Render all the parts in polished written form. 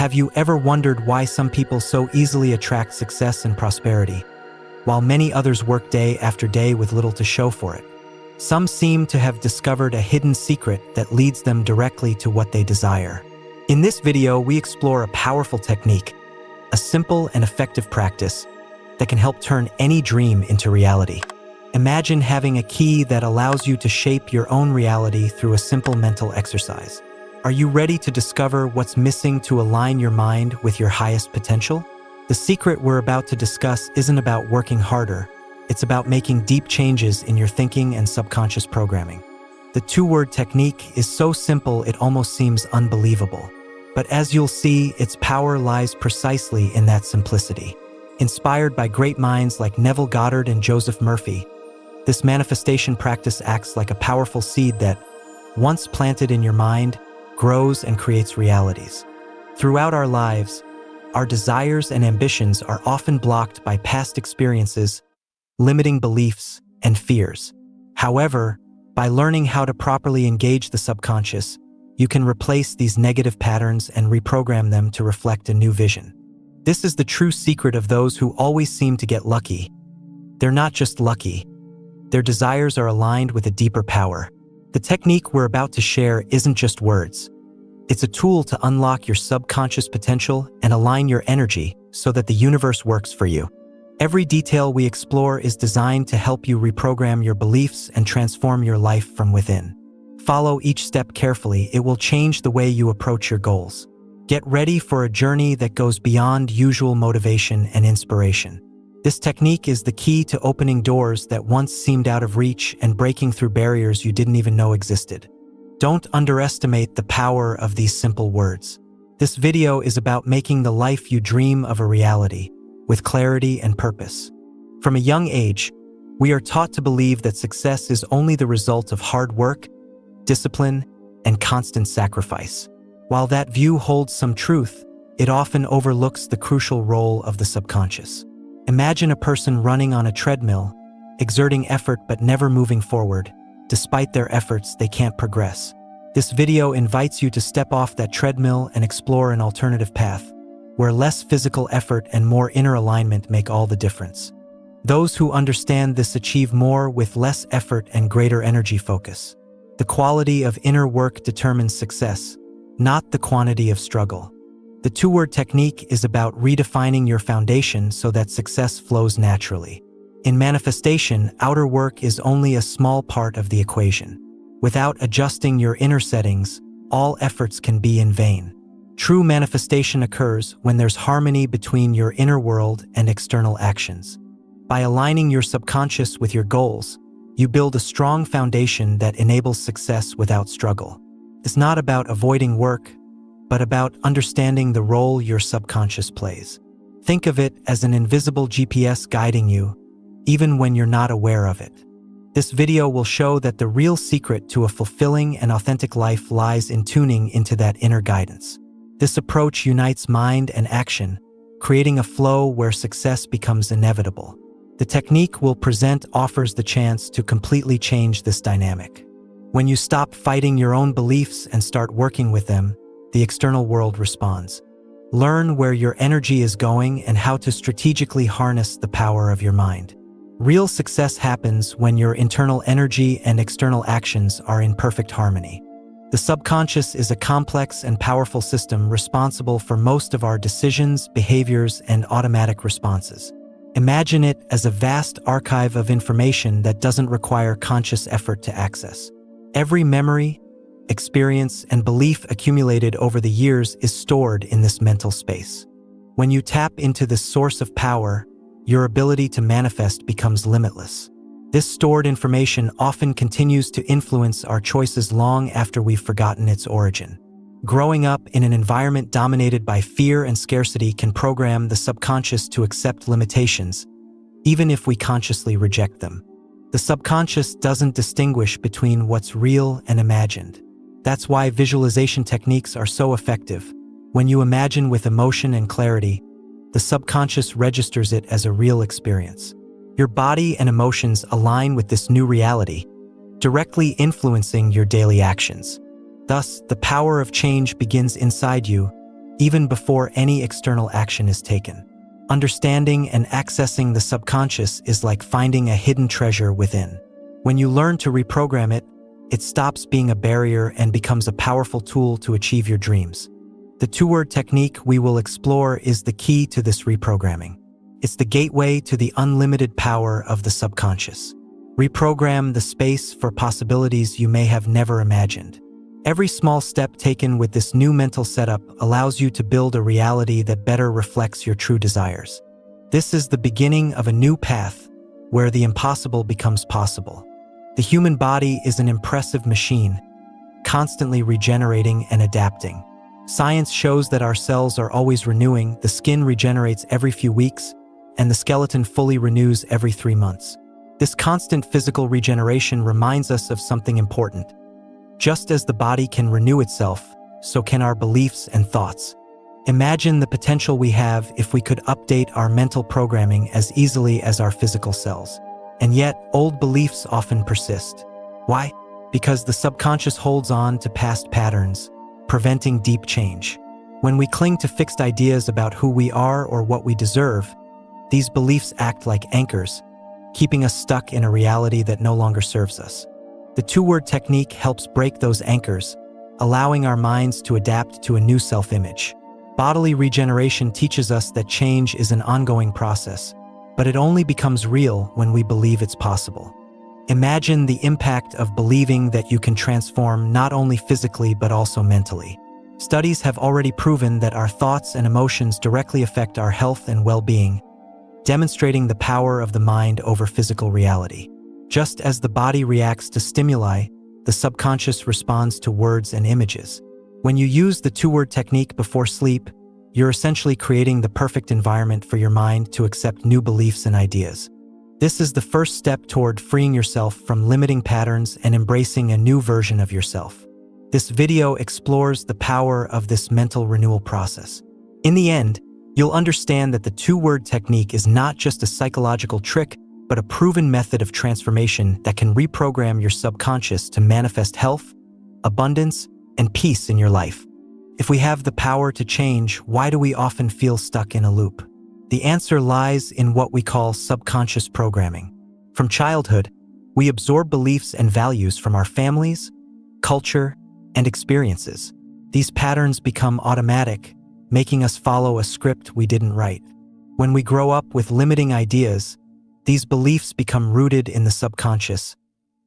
Have you ever wondered why some people so easily attract success and prosperity, while many others work day after day with little to show for it? Some seem to have discovered a hidden secret that leads them directly to what they desire. In this video, we explore a powerful technique, a simple and effective practice that can help turn any dream into reality. Imagine having a key that allows you to shape your own reality through a simple mental exercise. Are you ready to discover what's missing to align your mind with your highest potential? The secret we're about to discuss isn't about working harder. It's about making deep changes in your thinking and subconscious programming. The two-word technique is so simple it almost seems unbelievable. But as you'll see, its power lies precisely in that simplicity. Inspired by great minds like Neville Goddard and Joseph Murphy, this manifestation practice acts like a powerful seed that, once planted in your mind, grows and creates realities. Throughout our lives, our desires and ambitions are often blocked by past experiences, limiting beliefs, and fears. However, by learning how to properly engage the subconscious, you can replace these negative patterns and reprogram them to reflect a new vision. This is the true secret of those who always seem to get lucky. They're not just lucky. Their desires are aligned with a deeper power. The technique we're about to share isn't just words. It's a tool to unlock your subconscious potential and align your energy so that the universe works for you. Every detail we explore is designed to help you reprogram your beliefs and transform your life from within. Follow each step carefully. It will change the way you approach your goals. Get ready for a journey that goes beyond usual motivation and inspiration. This technique is the key to opening doors that once seemed out of reach and breaking through barriers you didn't even know existed. Don't underestimate the power of these simple words. This video is about making the life you dream of a reality, with clarity and purpose. From a young age, we are taught to believe that success is only the result of hard work, discipline, and constant sacrifice. While that view holds some truth, it often overlooks the crucial role of the subconscious. Imagine a person running on a treadmill, exerting effort but never moving forward. Despite their efforts, they can't progress. This video invites you to step off that treadmill and explore an alternative path, where less physical effort and more inner alignment make all the difference. Those who understand this achieve more with less effort and greater energy focus. The quality of inner work determines success, not the quantity of struggle. The two-word technique is about redefining your foundation so that success flows naturally. In manifestation, outer work is only a small part of the equation. Without adjusting your inner settings, all efforts can be in vain. True manifestation occurs when there's harmony between your inner world and external actions. By aligning your subconscious with your goals, you build a strong foundation that enables success without struggle. It's not about avoiding work, but about understanding the role your subconscious plays. Think of it as an invisible GPS guiding you, even when you're not aware of it. This video will show that the real secret to a fulfilling and authentic life lies in tuning into that inner guidance. This approach unites mind and action, creating a flow where success becomes inevitable. The technique we'll present offers the chance to completely change this dynamic. When you stop fighting your own beliefs and start working with them, the external world responds. Learn where your energy is going and how to strategically harness the power of your mind. Real success happens when your internal energy and external actions are in perfect harmony. The subconscious is a complex and powerful system responsible for most of our decisions, behaviors, and automatic responses. Imagine it as a vast archive of information that doesn't require conscious effort to access. Every memory, experience, and belief accumulated over the years is stored in this mental space. When you tap into this source of power, your ability to manifest becomes limitless. This stored information often continues to influence our choices long after we've forgotten its origin. Growing up in an environment dominated by fear and scarcity can program the subconscious to accept limitations, even if we consciously reject them. The subconscious doesn't distinguish between what's real and imagined. That's why visualization techniques are so effective. When you imagine with emotion and clarity, the subconscious registers it as a real experience. Your body and emotions align with this new reality, directly influencing your daily actions. Thus, the power of change begins inside you, even before any external action is taken. Understanding and accessing the subconscious is like finding a hidden treasure within. When you learn to reprogram it, it stops being a barrier and becomes a powerful tool to achieve your dreams. The two-word technique we will explore is the key to this reprogramming. It's the gateway to the unlimited power of the subconscious. Reprogram the space for possibilities you may have never imagined. Every small step taken with this new mental setup allows you to build a reality that better reflects your true desires. This is the beginning of a new path where the impossible becomes possible. The human body is an impressive machine, constantly regenerating and adapting. Science shows that our cells are always renewing, the skin regenerates every few weeks, and the skeleton fully renews every 3 months. This constant physical regeneration reminds us of something important. Just as the body can renew itself, so can our beliefs and thoughts. Imagine the potential we have if we could update our mental programming as easily as our physical cells. And yet, old beliefs often persist. Why? Because the subconscious holds on to past patterns, preventing deep change. When we cling to fixed ideas about who we are or what we deserve, these beliefs act like anchors, keeping us stuck in a reality that no longer serves us. The two-word technique helps break those anchors, allowing our minds to adapt to a new self-image. Bodily regeneration teaches us that change is an ongoing process, but it only becomes real when we believe it's possible. Imagine the impact of believing that you can transform not only physically but also mentally. Studies have already proven that our thoughts and emotions directly affect our health and well-being, demonstrating the power of the mind over physical reality. Just as the body reacts to stimuli, the subconscious responds to words and images. When you use the two-word technique before sleep, you're essentially creating the perfect environment for your mind to accept new beliefs and ideas. This is the first step toward freeing yourself from limiting patterns and embracing a new version of yourself. This video explores the power of this mental renewal process. In the end, you'll understand that the two-word technique is not just a psychological trick, but a proven method of transformation that can reprogram your subconscious to manifest health, abundance, and peace in your life. If we have the power to change, why do we often feel stuck in a loop? The answer lies in what we call subconscious programming. From childhood, we absorb beliefs and values from our families, culture, and experiences. These patterns become automatic, making us follow a script we didn't write. When we grow up with limiting ideas, these beliefs become rooted in the subconscious,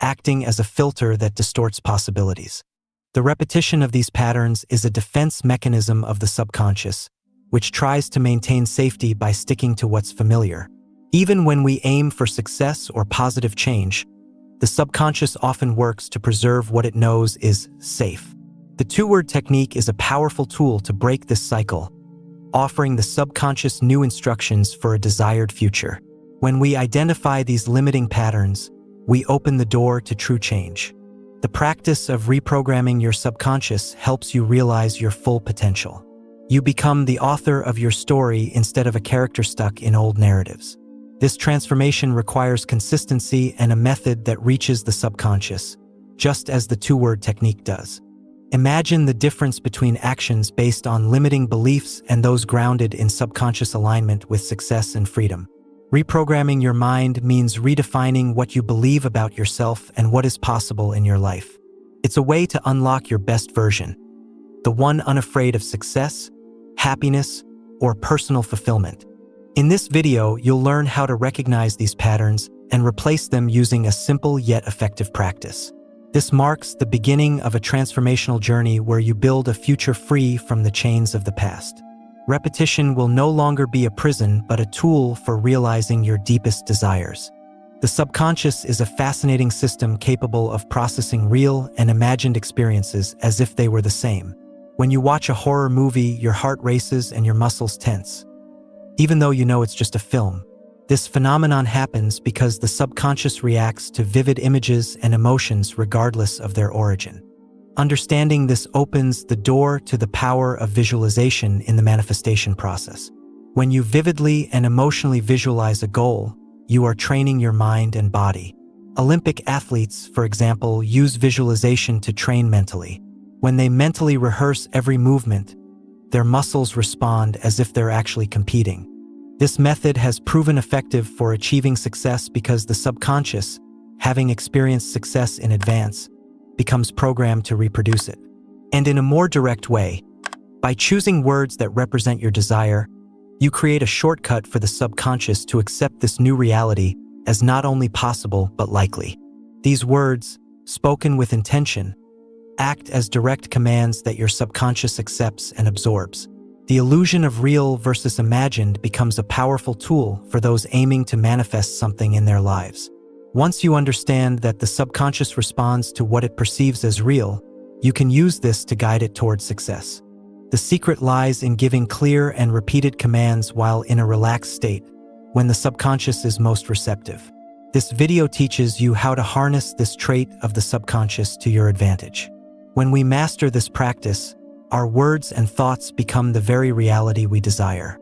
acting as a filter that distorts possibilities. The repetition of these patterns is a defense mechanism of the subconscious, which tries to maintain safety by sticking to what's familiar. Even when we aim for success or positive change, the subconscious often works to preserve what it knows is safe. The two-word technique is a powerful tool to break this cycle, offering the subconscious new instructions for a desired future. When we identify these limiting patterns, we open the door to true change. The practice of reprogramming your subconscious helps you realize your full potential. You become the author of your story instead of a character stuck in old narratives. This transformation requires consistency and a method that reaches the subconscious, just as the two-word technique does. Imagine the difference between actions based on limiting beliefs and those grounded in subconscious alignment with success and freedom. Reprogramming your mind means redefining what you believe about yourself and what is possible in your life. It's a way to unlock your best version, the one unafraid of success, happiness, or personal fulfillment. In this video, you'll learn how to recognize these patterns and replace them using a simple yet effective practice. This marks the beginning of a transformational journey where you build a future free from the chains of the past. Repetition will no longer be a prison, but a tool for realizing your deepest desires. The subconscious is a fascinating system capable of processing real and imagined experiences as if they were the same. When you watch a horror movie, your heart races and your muscles tense. Even though you know it's just a film, this phenomenon happens because the subconscious reacts to vivid images and emotions regardless of their origin. Understanding this opens the door to the power of visualization in the manifestation process. When you vividly and emotionally visualize a goal, you are training your mind and body. Olympic athletes, for example, use visualization to train mentally. When they mentally rehearse every movement, their muscles respond as if they're actually competing. This method has proven effective for achieving success because the subconscious, having experienced success in advance, becomes programmed to reproduce it. And in a more direct way, by choosing words that represent your desire, you create a shortcut for the subconscious to accept this new reality as not only possible but likely. These words, spoken with intention, act as direct commands that your subconscious accepts and absorbs. The illusion of real versus imagined becomes a powerful tool for those aiming to manifest something in their lives. Once you understand that the subconscious responds to what it perceives as real, you can use this to guide it towards success. The secret lies in giving clear and repeated commands while in a relaxed state, when the subconscious is most receptive. This video teaches you how to harness this trait of the subconscious to your advantage. When we master this practice, our words and thoughts become the very reality we desire.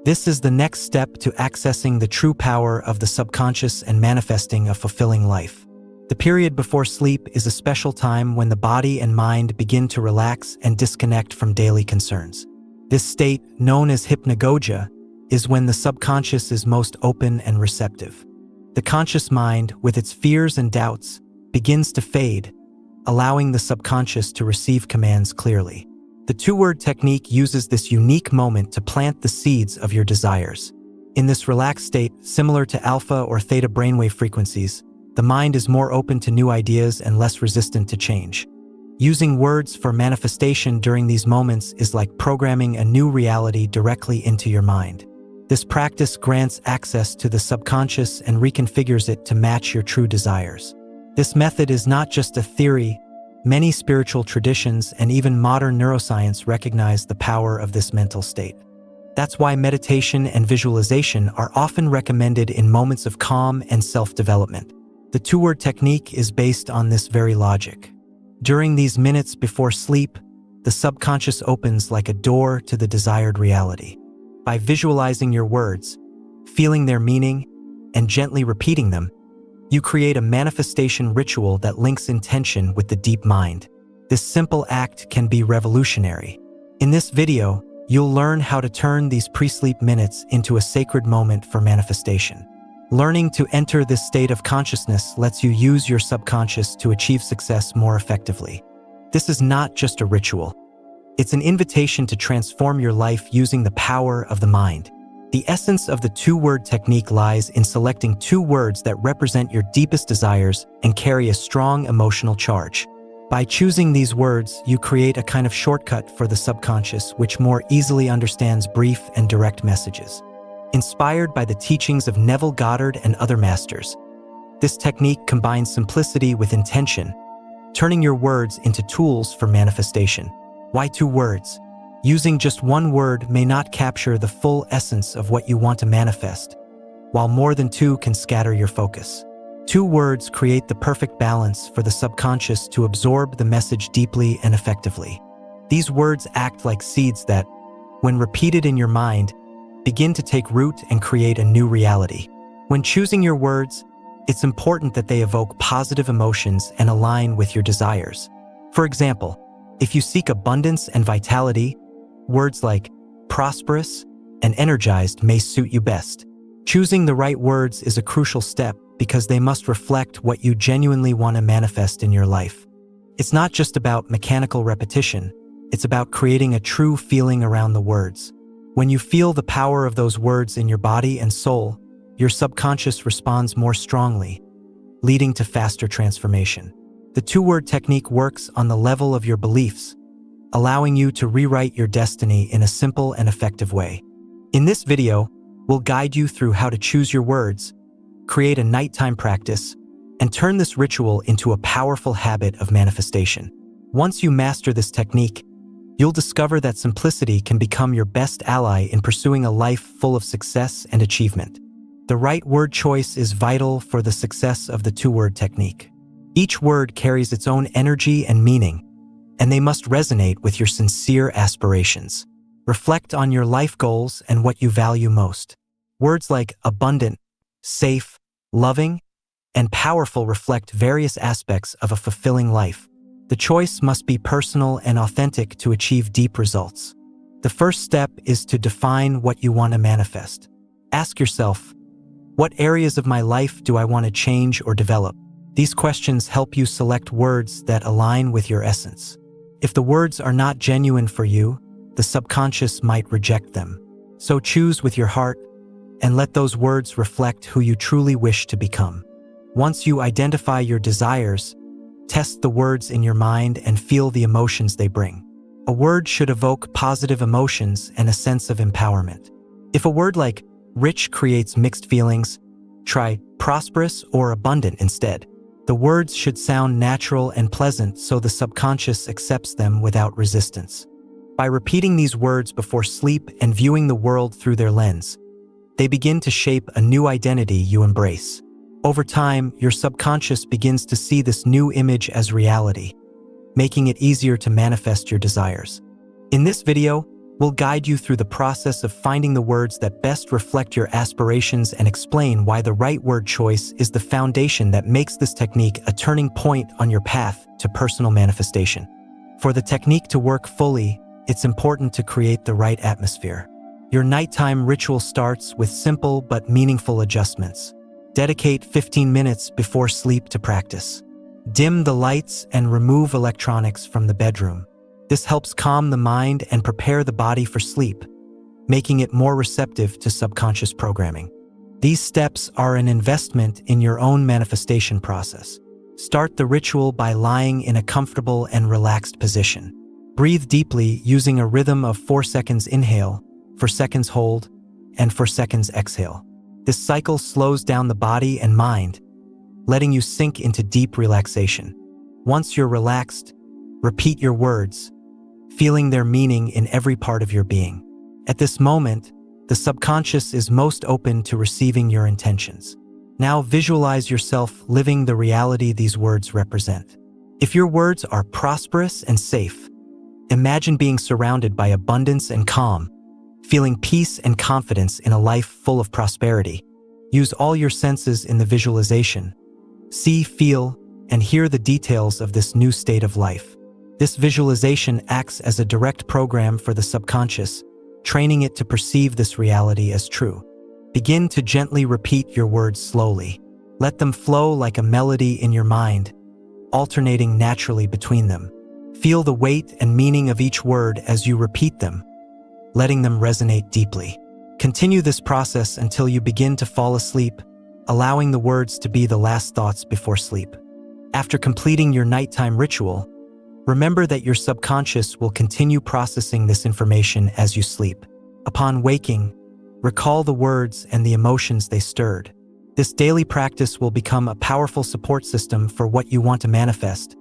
This is the next step to accessing the true power of the subconscious and manifesting a fulfilling life. The period before sleep is a special time when the body and mind begin to relax and disconnect from daily concerns. This state, known as hypnagogia, is when the subconscious is most open and receptive. The conscious mind, with its fears and doubts, begins to fade, allowing the subconscious to receive commands clearly. The two-word technique uses this unique moment to plant the seeds of your desires. In this relaxed state, similar to alpha or theta brainwave frequencies, the mind is more open to new ideas and less resistant to change. Using words for manifestation during these moments is like programming a new reality directly into your mind. This practice grants access to the subconscious and reconfigures it to match your true desires. This method is not just a theory. Many spiritual traditions and even modern neuroscience recognize the power of this mental state. That's why meditation and visualization are often recommended in moments of calm and self-development. The two-word technique is based on this very logic. During these minutes before sleep, the subconscious opens like a door to the desired reality. By visualizing your words, feeling their meaning, and gently repeating them, you create a manifestation ritual that links intention with the deep mind. This simple act can be revolutionary. In this video, you'll learn how to turn these pre-sleep minutes into a sacred moment for manifestation. Learning to enter this state of consciousness lets you use your subconscious to achieve success more effectively. This is not just a ritual. It's an invitation to transform your life using the power of the mind. The essence of the two-word technique lies in selecting two words that represent your deepest desires and carry a strong emotional charge. By choosing these words, you create a kind of shortcut for the subconscious which more easily understands brief and direct messages. Inspired by the teachings of Neville Goddard and other masters, this technique combines simplicity with intention, turning your words into tools for manifestation. Why two words? Using just one word may not capture the full essence of what you want to manifest, while more than two can scatter your focus. Two words create the perfect balance for the subconscious to absorb the message deeply and effectively. These words act like seeds that, when repeated in your mind, begin to take root and create a new reality. When choosing your words, it's important that they evoke positive emotions and align with your desires. For example, if you seek abundance and vitality, words like prosperous and energized may suit you best. Choosing the right words is a crucial step because they must reflect what you genuinely want to manifest in your life. It's not just about mechanical repetition, it's about creating a true feeling around the words. When you feel the power of those words in your body and soul, your subconscious responds more strongly, leading to faster transformation. The two-word technique works on the level of your beliefs, allowing you to rewrite your destiny in a simple and effective way. In this video, we'll guide you through how to choose your words, create a nighttime practice, and turn this ritual into a powerful habit of manifestation. Once you master this technique, you'll discover that simplicity can become your best ally in pursuing a life full of success and achievement. The right word choice is vital for the success of the two-word technique. Each word carries its own energy and meaning, and they must resonate with your sincere aspirations. Reflect on your life goals and what you value most. Words like abundant, safe, loving, and powerful reflect various aspects of a fulfilling life. The choice must be personal and authentic to achieve deep results. The first step is to define what you want to manifest. Ask yourself, what areas of my life do I want to change or develop? These questions help you select words that align with your essence. If the words are not genuine for you, the subconscious might reject them. So choose with your heart and let those words reflect who you truly wish to become. Once you identify your desires, test the words in your mind and feel the emotions they bring. A word should evoke positive emotions and a sense of empowerment. If a word like rich creates mixed feelings, try prosperous or abundant instead. The words should sound natural and pleasant so the subconscious accepts them without resistance. By repeating these words before sleep and viewing the world through their lens, they begin to shape a new identity you embrace. Over time, your subconscious begins to see this new image as reality, making it easier to manifest your desires. In this video, we'll guide you through the process of finding the words that best reflect your aspirations and explain why the right word choice is the foundation that makes this technique a turning point on your path to personal manifestation. For the technique to work fully, it's important to create the right atmosphere. Your nighttime ritual starts with simple but meaningful adjustments. Dedicate 15 minutes before sleep to practice. Dim the lights and remove electronics from the bedroom. This helps calm the mind and prepare the body for sleep, making it more receptive to subconscious programming. These steps are an investment in your own manifestation process. Start the ritual by lying in a comfortable and relaxed position. Breathe deeply using a rhythm of 4 seconds inhale, 4 seconds hold, and 4 seconds exhale. This cycle slows down the body and mind, letting you sink into deep relaxation. Once you're relaxed, repeat your words, feeling their meaning in every part of your being. At this moment, the subconscious is most open to receiving your intentions. Now visualize yourself living the reality these words represent. If your words are prosperous and safe, imagine being surrounded by abundance and calm, feeling peace and confidence in a life full of prosperity. Use all your senses in the visualization. See, feel, and hear the details of this new state of life. This visualization acts as a direct program for the subconscious, training it to perceive this reality as true. Begin to gently repeat your words slowly. Let them flow like a melody in your mind, alternating naturally between them. Feel the weight and meaning of each word as you repeat them, letting them resonate deeply. Continue this process until you begin to fall asleep, allowing the words to be the last thoughts before sleep. After completing your nighttime ritual, remember that your subconscious will continue processing this information as you sleep. Upon waking, recall the words and the emotions they stirred. This daily practice will become a powerful support system for what you want to manifest,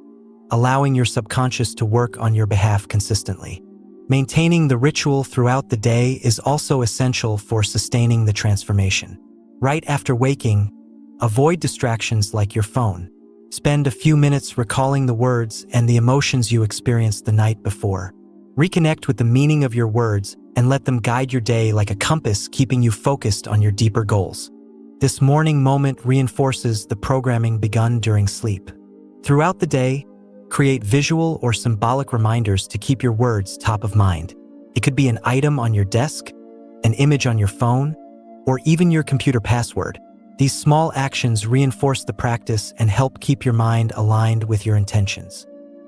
allowing your subconscious to work on your behalf consistently. Maintaining the ritual throughout the day is also essential for sustaining the transformation. Right after waking, avoid distractions like your phone. Spend a few minutes recalling the words and the emotions you experienced the night before. Reconnect with the meaning of your words and let them guide your day like a compass, keeping you focused on your deeper goals. This morning moment reinforces the programming begun during sleep. Throughout the day, create visual or symbolic reminders to keep your words top of mind. It could be an item on your desk, an image on your phone, or even your computer password. These small actions reinforce the practice and help keep your mind aligned with your intentions.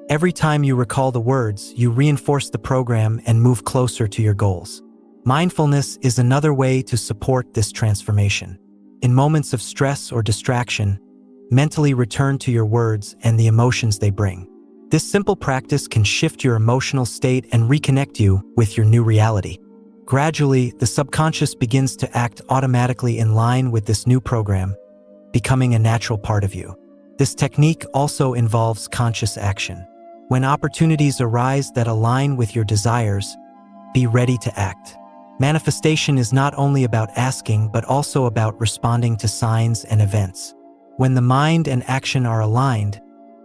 Every time you recall the words, you reinforce the program and move closer to your goals. Mindfulness is another way to support this transformation. In moments of stress or distraction, mentally return to your words and the emotions they bring. This simple practice can shift your emotional state and reconnect you with your new reality. Gradually, the subconscious begins to act automatically in line with this new program, becoming a natural part of you. This technique also involves conscious action. When opportunities arise that align with your desires, be ready to act. Manifestation is not only about asking, but also about responding to signs and events. When the mind and action are aligned,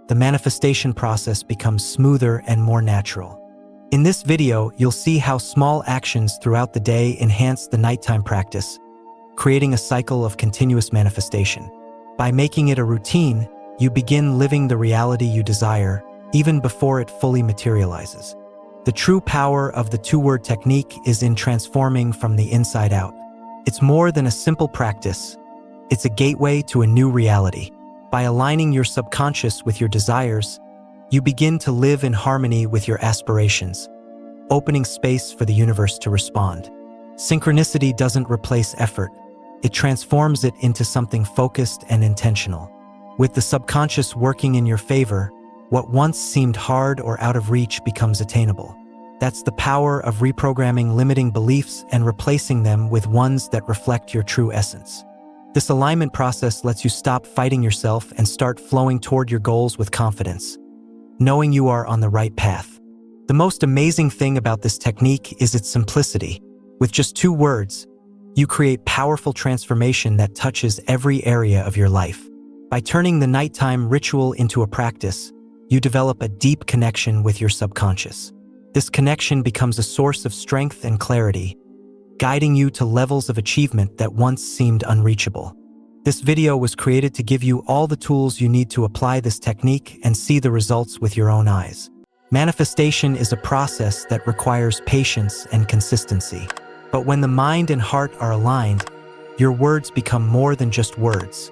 the manifestation process becomes smoother and more natural. In this video, you'll see how small actions throughout the day enhance the nighttime practice, creating a cycle of continuous manifestation. By making it a routine, you begin living the reality you desire, even before it fully materializes. The true power of the two-word technique is in transforming from the inside out. It's more than a simple practice. It's a gateway to a new reality. By aligning your subconscious with your desires, you begin to live in harmony with your aspirations, opening space for the universe to respond. Synchronicity doesn't replace effort. It transforms it into something focused and intentional. With the subconscious working in your favor, what once seemed hard or out of reach becomes attainable. That's the power of reprogramming limiting beliefs and replacing them with ones that reflect your true essence. This alignment process lets you stop fighting yourself and start flowing toward your goals with confidence, knowing you are on the right path. The most amazing thing about this technique is its simplicity. With just 2 words, you create powerful transformation that touches every area of your life. By turning the nighttime ritual into a practice, you develop a deep connection with your subconscious. This connection becomes a source of strength and clarity, guiding you to levels of achievement that once seemed unreachable. This video was created to give you all the tools you need to apply this technique and see the results with your own eyes. Manifestation is a process that requires patience and consistency. But when the mind and heart are aligned, your words become more than just words.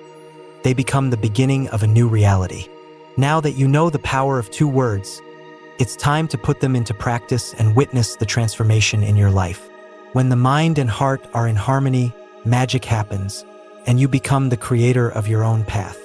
They become the beginning of a new reality. Now that you know the power of 2 words, it's time to put them into practice and witness the transformation in your life. When the mind and heart are in harmony, magic happens, and you become the creator of your own path.